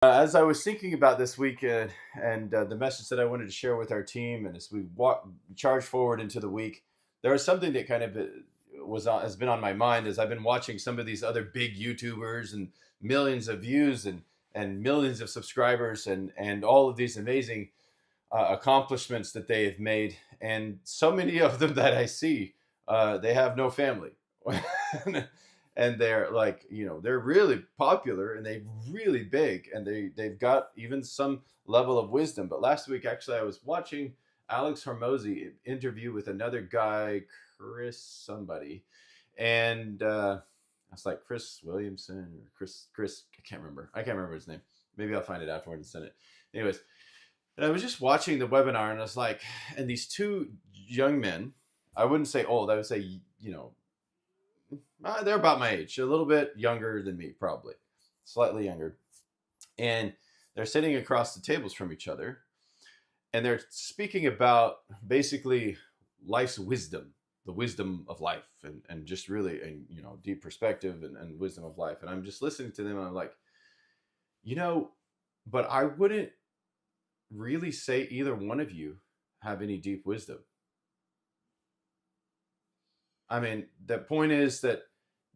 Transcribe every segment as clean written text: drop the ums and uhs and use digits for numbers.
As I was thinking about this week and the message that I wanted to share with our team, and as we charge forward into the week, there was something that kind of has been on my mind as I've been watching some of these other big YouTubers and millions of views and millions of subscribers and all of these amazing accomplishments that they have made, and so many of them that I see, they have no family. And they're like, they're really popular and they're really big, and they've got even some level of wisdom. But last week, actually, I was watching Alex Hormozy interview with another guy, Chris somebody, and I was like, Chris Williamson or Chris, I can't remember his name. Maybe I'll find it afterward and send it. Anyways, and I was just watching the webinar, and I was like, and these two young men, I wouldn't say old, I would say, they're about my age, a little bit younger than me, probably slightly younger. And they're sitting across the tables from each other, and they're speaking about basically life's wisdom, the wisdom of life, and just really, deep perspective and wisdom of life. And I'm just listening to them, and I'm like, but I wouldn't really say either one of you have any deep wisdom. I mean, the point is that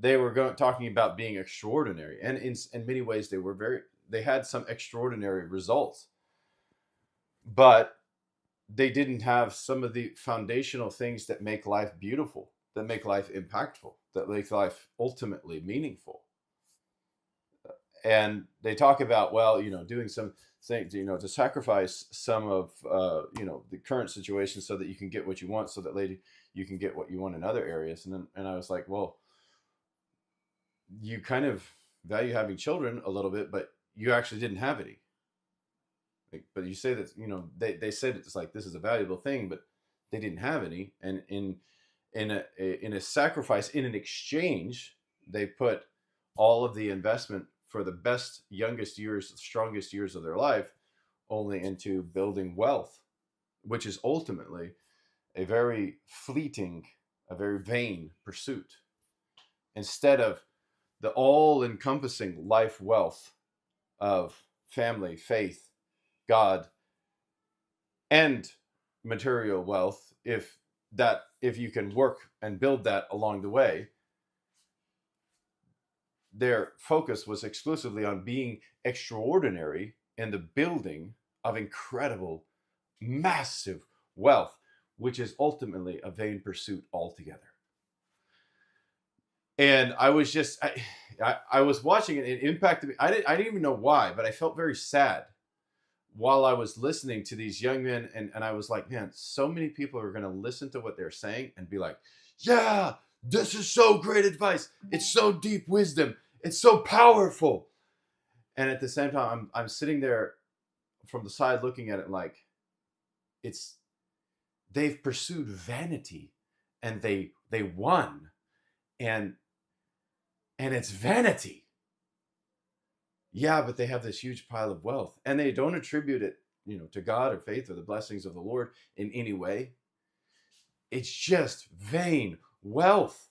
they were talking about being extraordinary, and in many ways they had some extraordinary results, but they didn't have some of the foundational things that make life beautiful, that make life impactful, that make life ultimately meaningful. And they talk about, well, doing some things, to sacrifice some of the current situation so that you can get what you want, so that later you can get what you want in other areas. And I was like, well, you kind of value having children a little bit, but you actually didn't have any. Like, but you say that, they said it's like this is a valuable thing, but they didn't have any. And in a sacrifice, in an exchange, they put all of the investment for the best, youngest years, strongest years of their life only into building wealth, which is ultimately a very fleeting, a very vain pursuit, instead of the all-encompassing life wealth of family, faith, God, and material wealth. If you can work and build that along the way, their focus was exclusively on being extraordinary in the building of incredible, massive wealth, which is ultimately a vain pursuit altogether. And I was just, I was watching it. It impacted me. I didn't even know why, but I felt very sad while I was listening to these young men. And I was like, man, so many people are going to listen to what they're saying and be like, yeah, this is so great advice. It's so deep wisdom. It's so powerful. And at the same time, I'm sitting there from the side looking at it like, they've pursued vanity, and they won, and it's vanity. Yeah, but they have this huge pile of wealth, and they don't attribute it, to God or faith or the blessings of the Lord in any way. It's just vain wealth,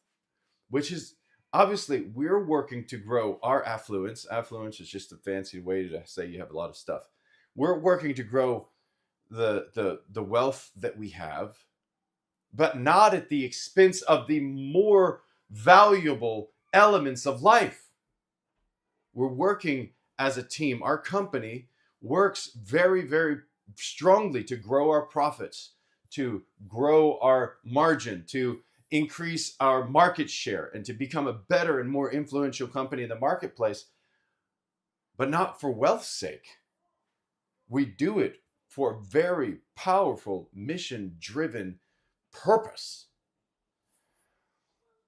which is obviously we're working to grow our affluence. Affluence is just a fancy way to say you have a lot of stuff. We're working to grow the wealth that we have, but not at the expense of the more valuable elements of life. We're working as a team. Our company works very, very strongly to grow our profits, to grow our margin, to increase our market share, and to become a better and more influential company in the marketplace, but not for wealth's sake. We do it for a very powerful, mission-driven purpose.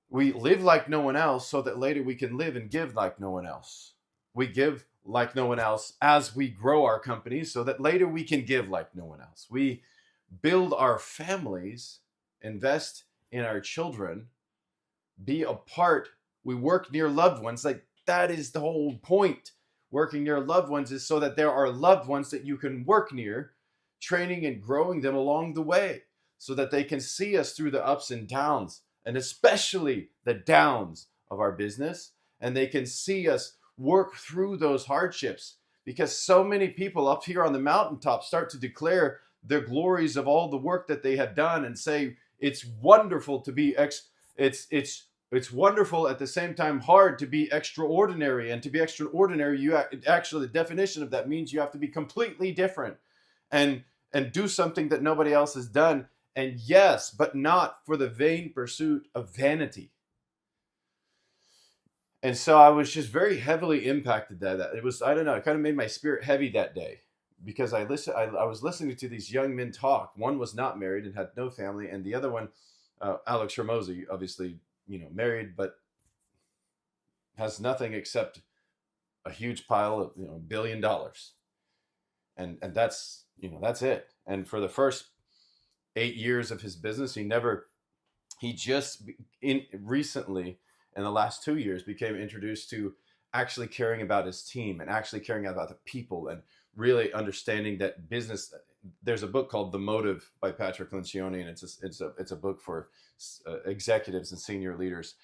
We live like no one else so that later we can live and give like no one else. We give like no one else as we grow our companies so that later we can give like no one else. We build our families, invest in our children, be a part. We work near loved ones. Like, that is the whole point. Working near loved ones is so that there are loved ones that you can work near, training and growing them along the way so that they can see us through the ups and downs, and especially the downs of our business. And they can see us work through those hardships because so many people up here on the mountaintop start to declare the glories of all the work that they have done and say it's wonderful to be it's wonderful, at the same time hard to be extraordinary. And to be extraordinary, actually, the definition of that means you have to be completely different and do something that nobody else has done. And yes, but not for the vain pursuit of vanity. And so I was just very heavily impacted by that. It was, I don't know, it kind of made my spirit heavy that day, because I was listening to these young men talk. One was not married and had no family, and the other one, Alex Hormozi, obviously, married, but has nothing except a huge pile of, $1 billion. And that's, that's it. And for the first 8 years of his business, he just recently, in the last 2 years, became introduced to actually caring about his team and actually caring about the people, and really understanding that business. There's a book called The Motive by Patrick Lencioni, and it's a book for executives and senior leaders,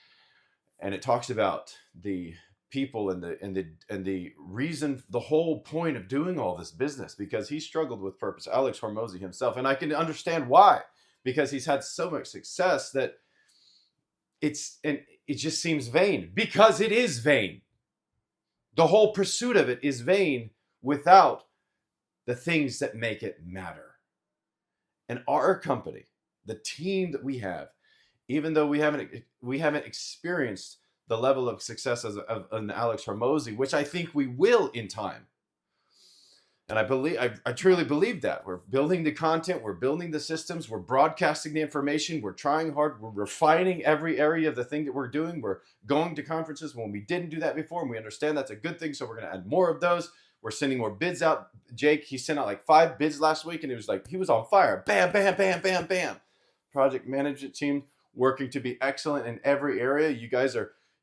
and it talks about the people and the reason, the whole point of doing all this business, because he struggled with purpose. Alex Hormozi himself, and I can understand why, because he's had so much success that it just seems vain, because it is vain. The whole pursuit of it is vain without the things that make it matter. And our company, the team that we have, even though we haven't experienced the level of success of an Alex Hormozi, which I think we will in time. And I truly believe that. We're building the content, we're building the systems, we're broadcasting the information, we're trying hard, we're refining every area of the thing that we're doing. We're going to conferences when we didn't do that before, and we understand that's a good thing, so we're going to add more of those. We're sending more bids out. Jake, he sent out like 5 bids last week, and he was on fire. Bam, bam, bam, bam, bam. Project management team working to be excellent in every area.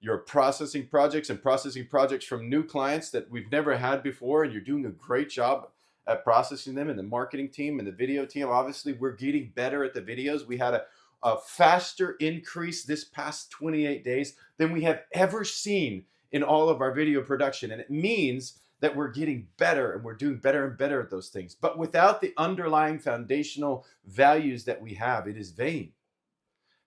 You're processing projects from new clients that we've never had before, and you're doing a great job at processing them. And the marketing team and the video team, obviously, we're getting better at the videos. We had a faster increase this past 28 days than we have ever seen in all of our video production. And it means that we're getting better, and we're doing better and better at those things. But without the underlying foundational values that we have, it is vain.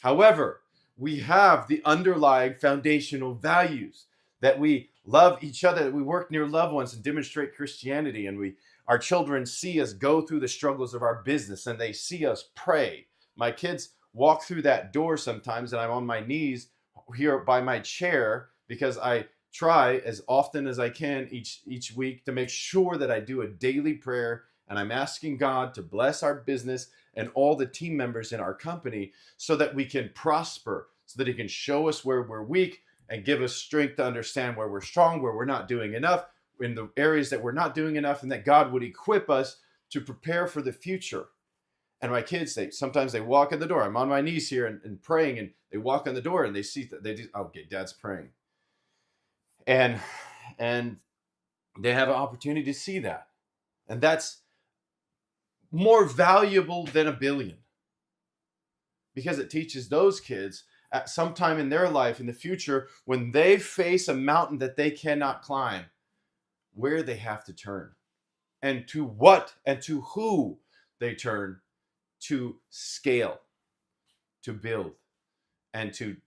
However, we have the underlying foundational values that we love each other, that we work near loved ones and demonstrate Christianity, and our children see us go through the struggles of our business, and they see us pray. My kids walk through that door sometimes, and I'm on my knees here by my chair, because I try as often as I can each week to make sure that I do a daily prayer, and I'm asking God to bless our business and all the team members in our company, so that we can prosper, so that He can show us where we're weak and give us strength to understand where we're strong, where we're not doing enough, in the areas that we're not doing enough, and that God would equip us to prepare for the future. And my kids, sometimes they walk in the door. I'm on my knees here and praying, and they walk in the door and they see that okay, Dad's praying. And they have an opportunity to see that. And that's more valuable than $1 billion, because it teaches those kids at some time in their life in the future, when they face a mountain that they cannot climb, where they have to turn, and to what and to who they turn to scale, to build, and to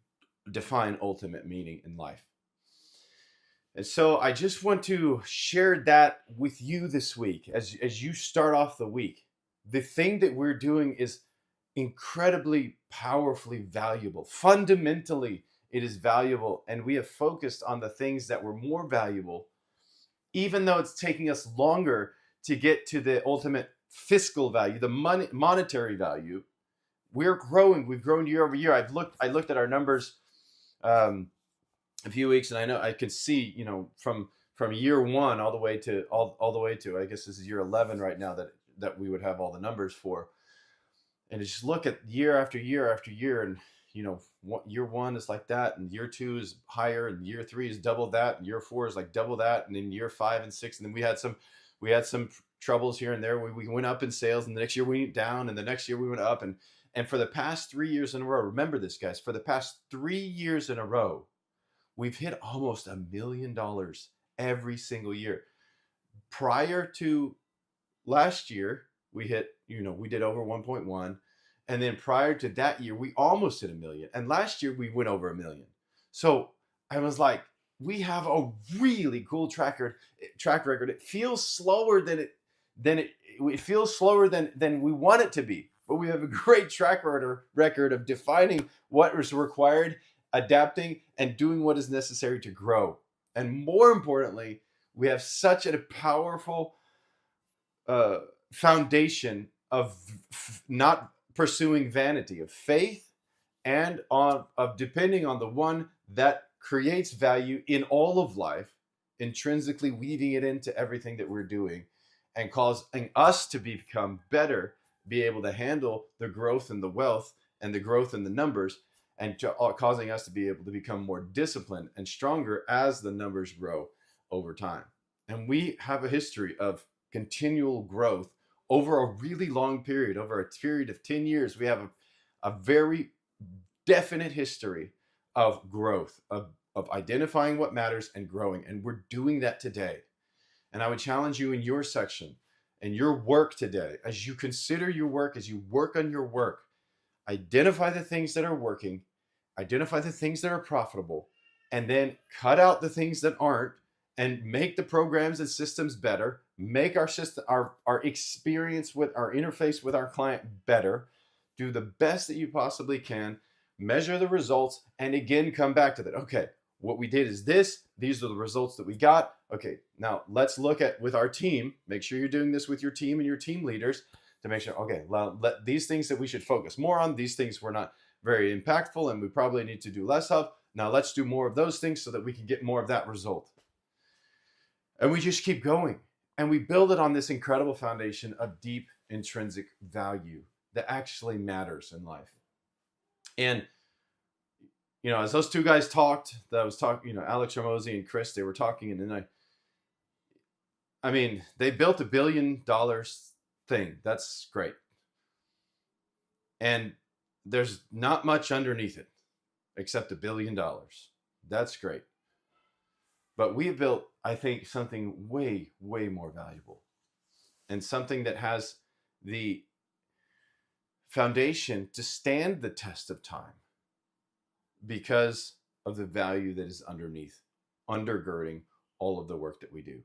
define ultimate meaning in life. And so I just want to share that with you this week as you start off the week. The thing that we're doing is incredibly powerfully valuable. Fundamentally, it is valuable, and we have focused on the things that were more valuable, even though it's taking us longer to get to the ultimate fiscal value, the monetary value. We're growing. We've grown year over year. I looked at our numbers a few weeks, and I know I can see, from year 1 all the way to all the way to, I guess this is year 11 right now, that we would have all the numbers for. And just look at year after year after year, and year 1 is like that, and year 2 is higher, and year 3 is double that, and year 4 is like double that, and then year 5 and 6, and then we had some troubles here and there. We went up in sales, and the next year we went down, and the next year we went up, and for the past 3 years in a row, remember this, guys, for the past 3 years in a row, we've hit almost $1 million every single year. prior to last year, we hit, we did over 1.1. And then prior to that year, we almost hit 1 million. And last year, we went over 1 million. So I was like, we have a really cool track record. It feels slower it feels slower than we want it to be. But we have a great track record of defining what is required, adapting, and doing what is necessary to grow. And more importantly, we have such a powerful foundation of not pursuing vanity, of faith, and of depending on the one that creates value in all of life, intrinsically weaving it into everything that we're doing, and causing us to become better, be able to handle the growth and the wealth and the growth in the numbers, and causing us to be able to become more disciplined and stronger as the numbers grow over time. And we have a history of continual growth over a really long period, over a period of 10 years. We have a very definite history of growth, of identifying what matters and growing. And we're doing that today. And I would challenge you in your section and your work today, as you consider your work, as you work on your work, identify the things that are working, identify the things that are profitable, and then cut out the things that aren't, and make the programs and systems better, make our system, our experience with our interface with our client better, do the best that you possibly can, measure the results, and again, come back to that. Okay, what we did is this, these are the results that we got. Okay, now let's look at with our team, make sure you're doing this with your team and your team leaders to make sure, okay, well, these things that we should focus more on, these things were not very impactful and we probably need to do less of. Now let's do more of those things so that we can get more of that result. And we just keep going. And we build it on this incredible foundation of deep intrinsic value that actually matters in life. And, as those two guys talked, Alex Hormozi and Chris, they were talking, and then they built $1 billion thing. That's great. And there's not much underneath it except $1 billion. That's great. But we have built, I think, something way, way more valuable, and something that has the foundation to stand the test of time because of the value that is undergirding all of the work that we do.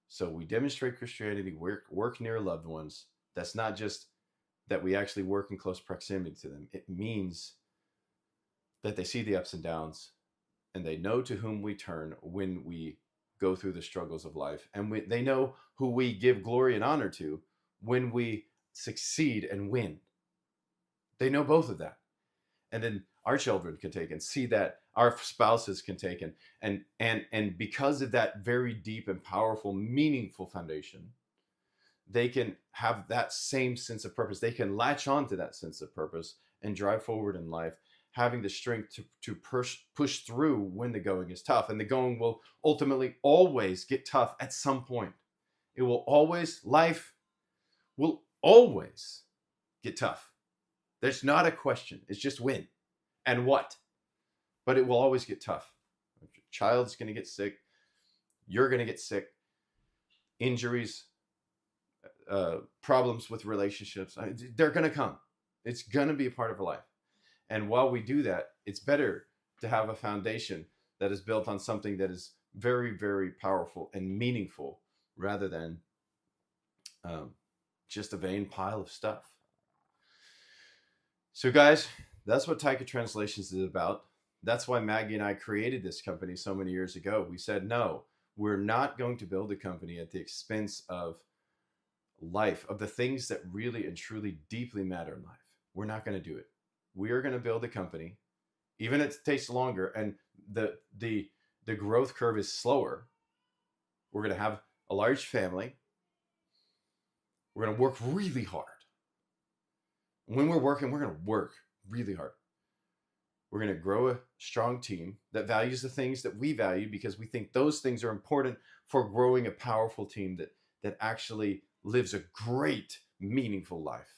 So we demonstrate Christianity, work near loved ones. That's not just that we actually work in close proximity to them. It means that they see the ups and downs, and they know to whom we turn when we go through the struggles of life. And they know who we give glory and honor to when we succeed and win. They know both of that. And then our children can take and see that, our spouses can take and because of that very deep and powerful, meaningful foundation, they can have that same sense of purpose. They can latch on to that sense of purpose and drive forward in life, having the strength to push through when the going is tough. And the going will ultimately always get tough at some point. Life will always get tough. There's not a question. It's just when and what. But it will always get tough. Your child's going to get sick. You're going to get sick. Injuries, problems with relationships, they're going to come. It's going to be a part of our life. And while we do that, it's better to have a foundation that is built on something that is very, very powerful and meaningful rather than just a vain pile of stuff. So guys, that's what Taika Translations is about. That's why Maggie and I created this company so many years ago. We said, no, we're not going to build a company at the expense of life, of the things that really and truly deeply matter in life. We're not going to do it. We are going to build a company, even if it takes longer and the growth curve is slower. We're going to have a large family. We're going to work really hard. When we're working, we're going to work really hard. We're going to grow a strong team that values the things that we value, because we think those things are important for growing a powerful team that actually lives a great, meaningful life.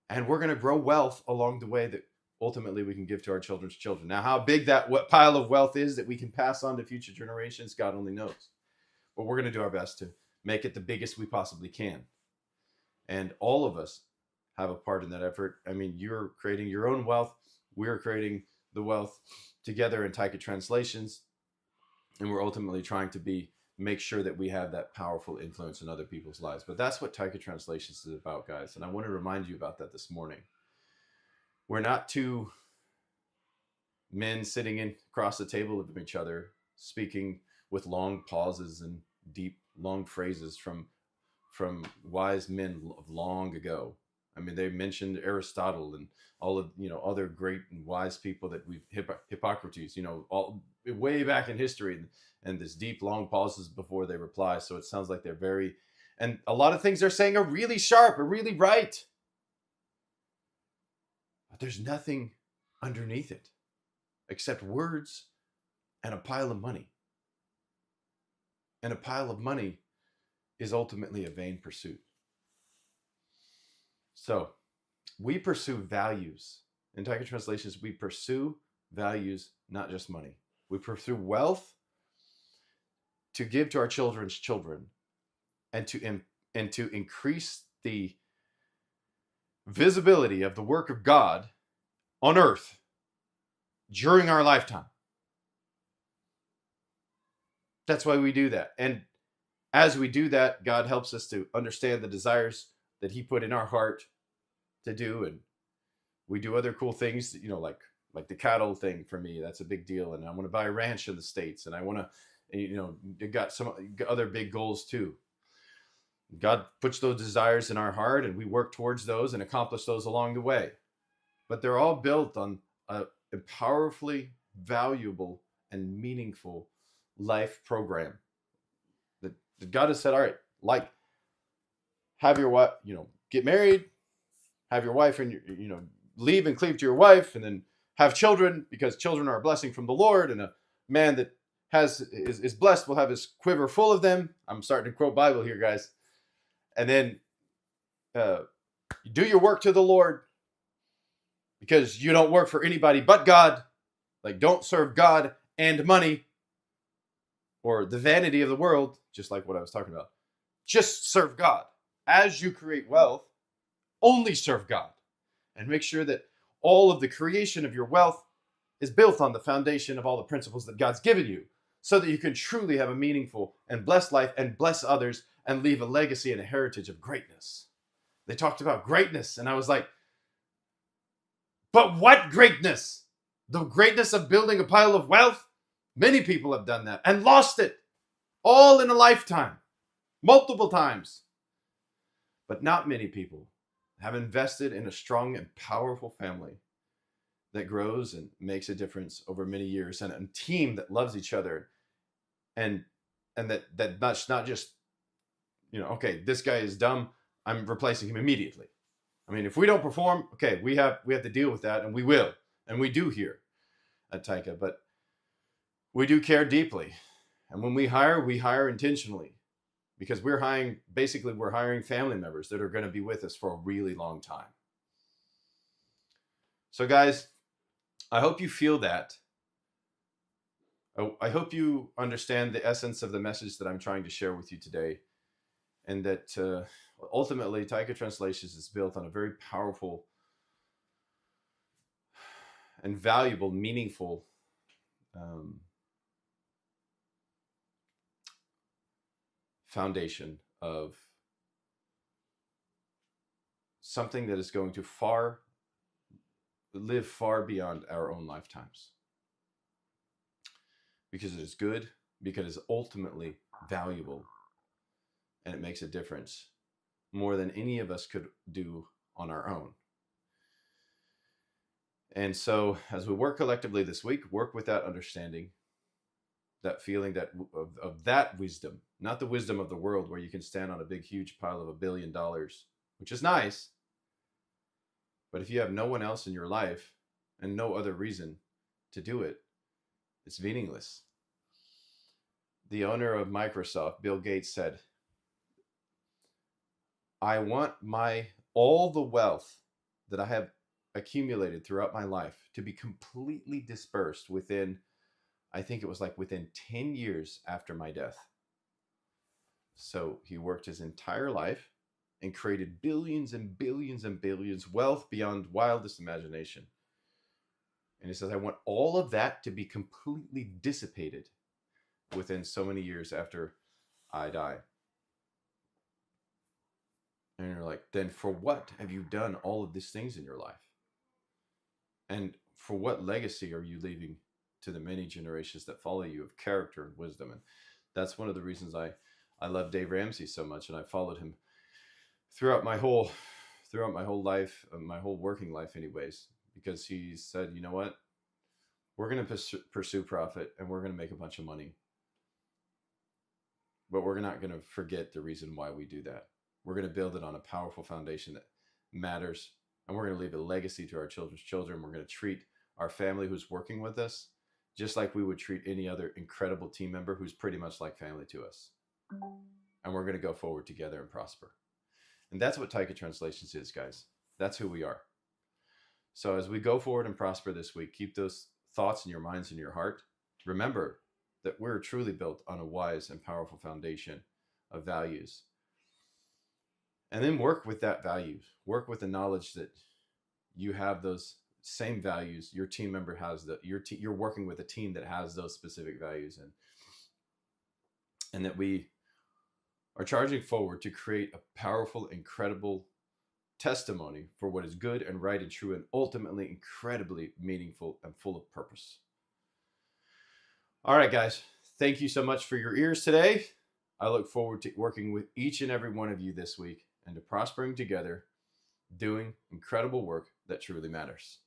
And we're going to grow wealth along the way that ultimately we can give to our children's children. Now, how big that pile of wealth is that we can pass on to future generations, God only knows. but we're going to do our best to make it the biggest we possibly can. And all of us have a part in that effort. I mean, you're creating your own wealth. We're creating the wealth together in Taika Translations. And we're ultimately trying to make sure that we have that powerful influence in other people's lives. But that's what Taika Translations is about, guys. And I want to remind you about that this morning. We're not two men sitting across the table of each other, speaking with long pauses and deep, long phrases from wise men of long ago. I mean, they mentioned Aristotle and all of, other great and wise people that Hippocrates, all way back in history, and this deep, long pauses before they reply. So it sounds like and a lot of things they're saying are really sharp, or really right. But there's nothing underneath it except words and a pile of money. And a pile of money is ultimately a vain pursuit. So we pursue values. In Taika Translations, we pursue values, not just money. We pursue wealth to give to our children's children, and to increase the visibility of the work of God on earth during our lifetime. That's why we do that. And as we do that, God helps us to understand the desires that he put in our heart to do. And we do other cool things, like the cattle thing for me. That's a big deal. And I want to buy a ranch in the States. And I want to, got some other big goals too. God puts those desires in our heart, and we work towards those and accomplish those along the way. But they're all built on a powerfully valuable and meaningful life program that God has said, all right, like, have your wife, get married, have your wife and leave and cleave to your wife, and then have children, because children are a blessing from the Lord, and a man that is blessed will have his quiver full of them. I'm starting to quote Bible here, guys. And then you do your work to the Lord, because you don't work for anybody but God. Like, don't serve God and money or the vanity of the world, just like what I was talking about. Just serve God. As you create wealth, only serve God, and make sure that all of the creation of your wealth is built on the foundation of all the principles that God's given you, so that you can truly have a meaningful and blessed life and bless others and leave a legacy and a heritage of greatness. They talked about greatness, and I was like, but what greatness? The greatness of building a pile of wealth? Many people have done that and lost it, all in a lifetime, multiple times. But not many people have invested in a strong and powerful family that grows and makes a difference over many years, and a team that loves each other, and that's not just, okay, this guy is dumb, I'm replacing him immediately. I mean, if we don't perform, okay, we have to deal with that, and we will, and we do here at Taika. But we do care deeply, and when we hire intentionally, because we're hiring family members that are going to be with us for a really long time. So guys, I hope you feel that. I hope you understand the essence of the message that I'm trying to share with you today, and that ultimately Taika Translations is built on a very powerful and valuable, meaningful foundation of something that is going to live far beyond our own lifetimes, because it is good, because it is ultimately valuable, and it makes a difference more than any of us could do on our own. And so as we work collectively this week, work with that understanding, that feeling, that of that wisdom, not the wisdom of the world where you can stand on a big, huge pile of $1 billion, which is nice. But if you have no one else in your life and no other reason to do it, it's meaningless. The owner of Microsoft, Bill Gates, said, I want all the wealth that I have accumulated throughout my life to be completely dispersed within, I think it was within 10 years after my death. So he worked his entire life and created billions and billions and billions, wealth beyond wildest imagination. And he says, I want all of that to be completely dissipated within so many years after I die. And you're like, then for what have you done all of these things in your life? And for what legacy are you leaving to the many generations that follow you of character and wisdom? And that's one of the reasons I love Dave Ramsey so much, and I followed him throughout my whole life, my whole working life, anyways, because he said, you know what, we're going to pursue profit and we're going to make a bunch of money, but we're not going to forget the reason why we do that. We're going to build it on a powerful foundation that matters, and we're going to leave a legacy to our children's children. We're going to treat our family who's working with us just like we would treat any other incredible team member who's pretty much like family to us. And we're going to go forward together and prosper. And that's what Taika Translations is, guys. That's who we are. So as we go forward and prosper this week, keep those thoughts in your minds and your heart. Remember that we're truly built on a wise and powerful foundation of values. And then work with that value. Work with the knowledge that you have those same values. Your team member has that. You're working with a team that has those specific values, and that we are charging forward to create a powerful, incredible testimony for what is good and right and true and ultimately incredibly meaningful and full of purpose. All right, guys. Thank you so much for your ears today. I look forward to working with each and every one of you this week and to prospering together, doing incredible work that truly matters.